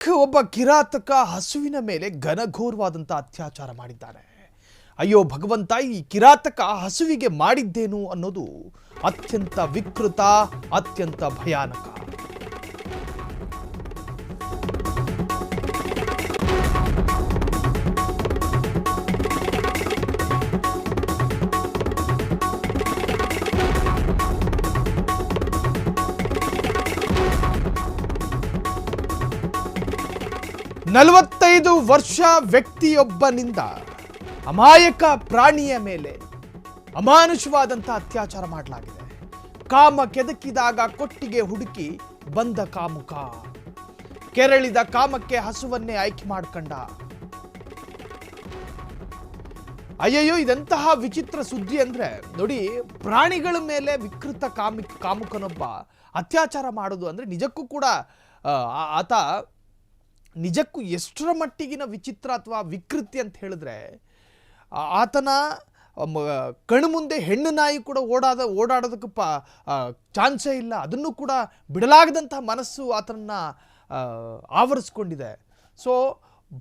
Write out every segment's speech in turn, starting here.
ಒಬ್ಬ ಕಿರಾತಕ ಹಸುವಿನ ಮೇಲೆ ಘನಘೋರವಾದಂಥ ಅತ್ಯಾಚಾರ ಮಾಡಿದ್ದಾನೆ. ಅಯ್ಯೋ ಭಗವಂತ, ಈ ಕಿರಾತಕ ಹಸುವಿಗೆ ಮಾಡಿದ್ದೇನು ಅನ್ನೋದು ಅತ್ಯಂತ ವಿಕೃತ, ಅತ್ಯಂತ ಭಯಾನಕ. ನಲವತ್ತೈದು ವರ್ಷ ವ್ಯಕ್ತಿಯೊಬ್ಬನಿಂದ ಅಮಾಯಕ ಪ್ರಾಣಿಯ ಮೇಲೆ ಅಮಾನುಷವಾದಂಥ ಅತ್ಯಾಚಾರ ಮಾಡಲಾಗಿದೆ. ಕಾಮ ಕೆದಕಿದಾಗ ಕೊಟ್ಟಿಗೆ ಹುಡುಕಿ ಬಂದ ಕಾಮುಕ, ಕೆರಳಿದ ಕಾಮಕ್ಕೆ ಹಸುವನ್ನೇ ಆಯ್ಕೆ ಮಾಡ್ಕೊಂಡ. ಅಯ್ಯಯ್ಯೋ, ಇದಂತಹ ವಿಚಿತ್ರ ಸುದ್ದಿ ಅಂದ್ರೆ ನೋಡಿ, ಪ್ರಾಣಿಗಳ ಮೇಲೆ ವಿಕೃತ ಕಾಮುಕನೊಬ್ಬ ಅತ್ಯಾಚಾರ ಮಾಡೋದು ಅಂದ್ರೆ ನಿಜಕ್ಕೂ ಕೂಡ ಆತ ನಿಜಕ್ಕೂ ಎಷ್ಟರ ಮಟ್ಟಿಗಿನ ವಿಚಿತ್ರ ಅಥವಾ ವಿಕೃತಿ ಅಂತ ಹೇಳಿದ್ರೆ, ಆತನ ಕಣ್ಮುಂದೆ ಹೆಣ್ಣು ನಾಯಿ ಕೂಡ ಓಡಾಡೋದಕ್ಕೆ ಚಾನ್ಸೇ ಇಲ್ಲ. ಅದನ್ನು ಕೂಡ ಬಿಡಲಾಗದಂತಹ ಮನಸ್ಸು ಆತನನ್ನ ಆವರಿಸ್ಕೊಂಡಿದೆ. ಸೊ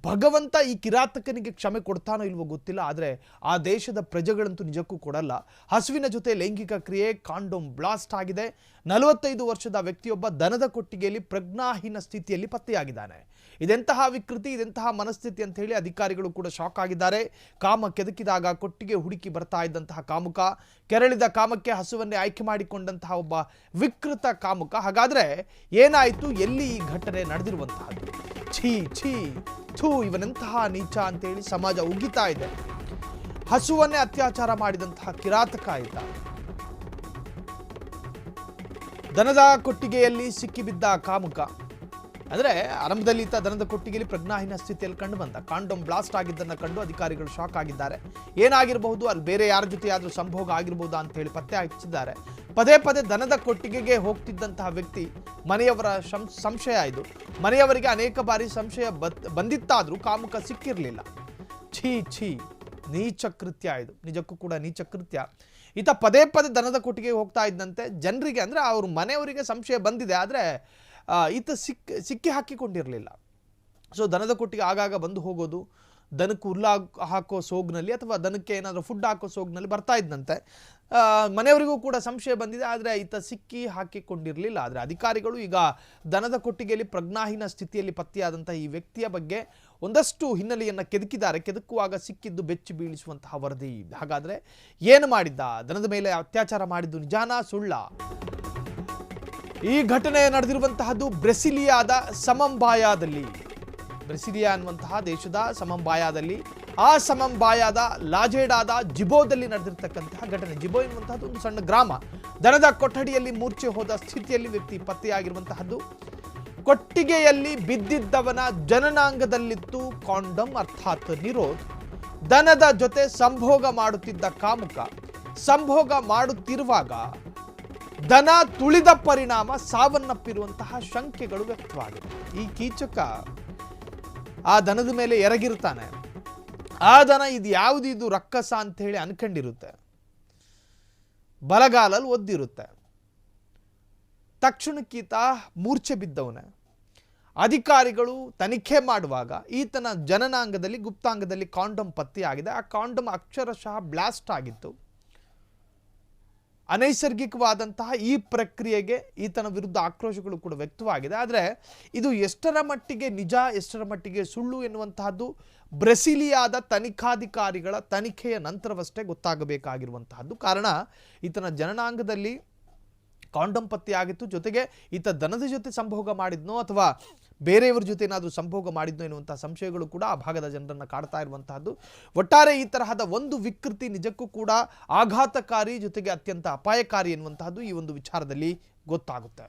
ಭಗವಂತ ಈ ಕಿರಾತಕನಿಗೆ ಕ್ಷಮೆ ಕೊಡ್ತಾನೋ ಇಲ್ವೋ ಗೊತ್ತಿಲ್ಲ, ಆದರೆ ಆ ದೇಶದ ಪ್ರಜೆಗಳಂತೂ ನಿಜಕ್ಕೂ ಕೊಡಲ್ಲ. ಹಸುವಿನ ಜೊತೆ ಲೈಂಗಿಕ ಕ್ರಿಯೆ, ಕಾಂಡೋಮ್ ಬ್ಲಾಸ್ಟ್ ಆಗಿದೆ. 45 ವರ್ಷದ ವ್ಯಕ್ತಿಯೊಬ್ಬ ದನದ ಕೊಟ್ಟಿಗೆಯಲ್ಲಿ ಪ್ರಜ್ಞಾಹೀನ ಸ್ಥಿತಿಯಲ್ಲಿ ಪತ್ತೆಯಾಗಿದ್ದಾನೆ. ಇದೆಂತಹ ವಿಕೃತಿ, ಇದೆಂತಹ ಮನಸ್ಥಿತಿ ಅಂತ ಹೇಳಿ ಅಧಿಕಾರಿಗಳು ಕೂಡ ಶಾಕ್ ಆಗಿದ್ದಾರೆ. ಕಾಮ ಕೆದಕಿದಾಗ ಕೊಟ್ಟಿಗೆ ಹುಡುಕಿ ಬರ್ತಾ ಇದ್ದಂತಹ ಕಾಮುಕ, ಕೆರಳಿದ ಕಾಮಕ್ಕೆ ಹಸುವನ್ನೇ ಆಯ್ಕೆ ಮಾಡಿಕೊಂಡಂತಹ ಒಬ್ಬ ವಿಕೃತ ಕಾಮುಕ. ಹಾಗಾದ್ರೆ ಏನಾಯಿತು, ಎಲ್ಲಿ ಈ ಘಟನೆ ನಡೆದಿರುವಂತಹದ್ದು? ಛೀ ಛೀ ಥೂ, ಇವನೆಂತಹ ನೀಚ ಅಂತೇಳಿ ಸಮಾಜ ಉಗಿತಾ ಇದೆ. ಹಸುವನ್ನೇ ಅತ್ಯಾಚಾರ ಮಾಡಿದಂತಹ ಕಿರಾತಕ ಆಯಿತ. ದನದ ಕೊಟ್ಟಿಗೆಯಲ್ಲಿ ಸಿಕ್ಕಿಬಿದ್ದ ಕಾಮುಕ ಅಂದ್ರೆ ಆರಂಭದಲ್ಲಿ ಈತ ದನದ ಕೊಟ್ಟಿಗೆಯಲ್ಲಿ ಪ್ರಜ್ಞಾಹೀನ ಸ್ಥಿತಿಯಲ್ಲಿ ಕಂಡು ಬಂದ. ಕಾಂಡೋಮ್ ಬ್ಲಾಸ್ಟ್ ಆಗಿದ್ದನ್ನು ಕಂಡು ಅಧಿಕಾರಿಗಳು ಶಾಕ್ ಆಗಿದ್ದಾರೆ. ಏನಾಗಿರಬಹುದು, ಅಲ್ಲಿ ಬೇರೆ ಯಾರ ಜೊತೆ ಆದ್ರೂ ಸಂಭೋಗ ಆಗಿರಬಹುದಾ ಅಂತ ಹೇಳಿ ಪತ್ತೆ ಹಚ್ಚಿದ್ದಾರೆ. ಪದೇ ಪದೇ ದನದ ಕೊಟ್ಟಿಗೆಗೆ ಹೋಗ್ತಿದ್ದಂತಹ ವ್ಯಕ್ತಿ ಮನೆಯವರ ಸಂಶಯ ಇದು. ಮನೆಯವರಿಗೆ ಅನೇಕ ಬಾರಿ ಸಂಶಯ ಬಂದಿತ್ತಾದ್ರೂ ಕಾಮುಕ ಸಿಕ್ಕಿರಲಿಲ್ಲ. ಛೀ ಛೀ, ನೀಚ ಕೃತ್ಯ ಇದು, ನಿಜಕ್ಕೂ ಕೂಡ ನೀಚ ಕೃತ್ಯ. ಈತ ಪದೇ ಪದೇ ದನದ ಕೊಟ್ಟಿಗೆಗೆ ಹೋಗ್ತಾ ಇದ್ದಂತೆ ಜನರಿಗೆ ಅಂದ್ರೆ ಅವ್ರ ಮನೆಯವರಿಗೆ ಸಂಶಯ ಬಂದಿದೆ, ಆದರೆ ಈತ ಸಿಕ್ಕಿ ಹಾಕಿಕೊಂಡಿರಲಿಲ್ಲ. ಸೊ ದನದ ಕೊಟ್ಟಿಗೆ ಆಗಾಗ ಬಂದು ಹೋಗೋದು, ದನಕ್ಕೆ ಹುಲ್ಲು ಹಾಕೋ ಸೋಗ್ನಲ್ಲಿ ಅಥವಾ ದನಕ್ಕೆ ಏನಾದರೂ ಫುಡ್ ಹಾಕೋ ಸೋಗ್ನಲ್ಲಿ ಬರ್ತಾ ಇದ್ದಂತೆ. ಮನೆಯವರಿಗೂ ಕೂಡ ಸಂಶಯ ಬಂದಿದೆ, ಆದರೆ ಈತ ಸಿಕ್ಕಿ ಹಾಕಿಕೊಂಡಿರಲಿಲ್ಲ. ಆದರೆ ಅಧಿಕಾರಿಗಳು ಈಗ ದನದ ಕೊಟ್ಟಿಗೆಯಲ್ಲಿ ಪ್ರಜ್ಞಾಹೀನ ಸ್ಥಿತಿಯಲ್ಲಿ ಪತ್ತೆಯಾದಂಥ ಈ ವ್ಯಕ್ತಿಯ ಬಗ್ಗೆ ಒಂದಷ್ಟು ಹಿನ್ನೆಲೆಯನ್ನು ಕೆದಕಿದ್ದಾರೆ. ಕೆದಕುವಾಗ ಸಿಕ್ಕಿದ್ದು ಬೆಚ್ಚಿ ಬೀಳಿಸುವಂತಹ ವರದಿ. ಹಾಗಾದರೆ ಏನು ಮಾಡಿದ್ದ? ದನದ ಮೇಲೆ ಅತ್ಯಾಚಾರ ಮಾಡಿದ್ದು ನಿಜಾನಾ ಸುಳ್ಳ? ಈ ಘಟನೆ ನಡೆದಿರುವಂತಹದ್ದು ಬ್ರೆಸಿಲಿಯಾದ ಸಮಂಬಾಯಾದಲ್ಲಿ. ಬ್ರೆಸಿಲಿಯಾ ಅನ್ನುವಂತಹ ದೇಶದ ಸಮಂಬಾಯಾದಲ್ಲಿ, ಆ ಸಮಂಬಾಯಾದ ಲಾಜೇಡಾದ ಜಿಬೋದಲ್ಲಿ ನಡೆದಿರ್ತಕ್ಕಂತಹ ಘಟನೆ. ಜಿಬೋ ಎನ್ನುವಂತಹದ್ದು ಒಂದು ಸಣ್ಣ ಗ್ರಾಮ. ದನದ ಕೊಠಡಿಯಲ್ಲಿ ಮೂರ್ಛೆ ಹೋದ ಸ್ಥಿತಿಯಲ್ಲಿ ವ್ಯಕ್ತಿ ಪತ್ತೆಯಾಗಿರುವಂತಹದ್ದು. ಕೊಟ್ಟಿಗೆಯಲ್ಲಿ ಬಿದ್ದಿದ್ದವನ ಜನನಾಂಗದಲ್ಲಿತ್ತು ಕಾಂಡಮ್ ಅರ್ಥಾತ್ ನಿರೋಧ್. ದನದ ಜೊತೆ ಸಂಭೋಗ ಮಾಡುತ್ತಿದ್ದ ಕಾಮುಕ ಸಂಭೋಗ ಮಾಡುತ್ತಿರುವಾಗ ದನ ತುಳಿದ ಪರಿಣಾಮ ಸಾವನ್ನಪ್ಪಿರುವಂತಹ ಶಂಕೆಗಳು ವ್ಯಕ್ತವಾಗಿದೆ. ಈ ಕೀಚಕ ಆ ದನದ ಮೇಲೆ ಎರಗಿರ್ತಾನೆ. ಆ ದನ ಇದು ಯಾವುದು ರಕ್ಕಸ ಅಂತ ಹೇಳಿ ಅನ್ಕೊಂಡಿರುತ್ತೆ, ಬಲಗಾಲಲ್ಲಿ ಒದ್ದಿರುತ್ತೆ. ತಕ್ಷಣಕ್ಕೀತ ಮೂರ್ಛೆ ಬಿದ್ದವನೇ. ಅಧಿಕಾರಿಗಳು ತನಿಖೆ ಮಾಡುವಾಗ ಈತನ ಜನನಾಂಗದಲ್ಲಿ, ಗುಪ್ತಾಂಗದಲ್ಲಿ ಕಾಂಡಮ್ ಪತ್ತೆಯಾಗಿದೆ. ಆ ಕಾಂಡಮ್ ಅಕ್ಷರಶಃ ಬ್ಲಾಸ್ಟ್ ಆಗಿತ್ತು. ಅನೈಸರ್ಗಿಕವಾದಂತಹ ಈ ಪ್ರಕ್ರಿಯೆಗೆ ಈತನ ವಿರುದ್ಧ ಆಕ್ರೋಶಗಳು ಕೂಡ ವ್ಯಕ್ತವಾಗಿದೆ. ಆದರೆ ಇದು ಎಷ್ಟರ ಮಟ್ಟಿಗೆ ನಿಜ, ಎಷ್ಟರ ಮಟ್ಟಿಗೆ ಸುಳ್ಳು ಎನ್ನುವಂತಹದ್ದು ಬ್ರೆಸಿಲಿಯಾದ ತನಿಖಾಧಿಕಾರಿಗಳ ತನಿಖೆಯ ನಂತರವಷ್ಟೇ ಗೊತ್ತಾಗಬೇಕಾಗಿರುವಂತಹದ್ದು. ಕಾರಣ ಈತನ ಜನನಾಂಗದಲ್ಲಿ ಕಾಂಡಮ್ ಪತ್ತೆಯಾಗಿತ್ತು, ಜೊತೆಗೆ ಈತ ದನದ ಜೊತೆ ಸಂಭೋಗ ಮಾಡಿದ್ನೋ ಅಥವಾ ಬೇರೆಯವರ ಜೊತೆ ಏನಾದರೂ ಸಂಭೋಗ ಮಾಡಿದ್ನೋ ಎನ್ನುವಂತಹ ಸಂಶಯಗಳು ಕೂಡ ಆ ಭಾಗದ ಜನರನ್ನು ಕಾಡ್ತಾ ಇರುವಂತಹದ್ದು. ಒಟ್ಟಾರೆ ಈ ತರಹದ ಒಂದು ವಿಕೃತಿ ನಿಜಕ್ಕೂ ಕೂಡ ಆಘಾತಕಾರಿ, ಜೊತೆಗೆ ಅತ್ಯಂತ ಅಪಾಯಕಾರಿ ಎನ್ನುವಂತಹದ್ದು ಈ ಒಂದು ವಿಚಾರದಲ್ಲಿ ಗೊತ್ತಾಗುತ್ತೆ.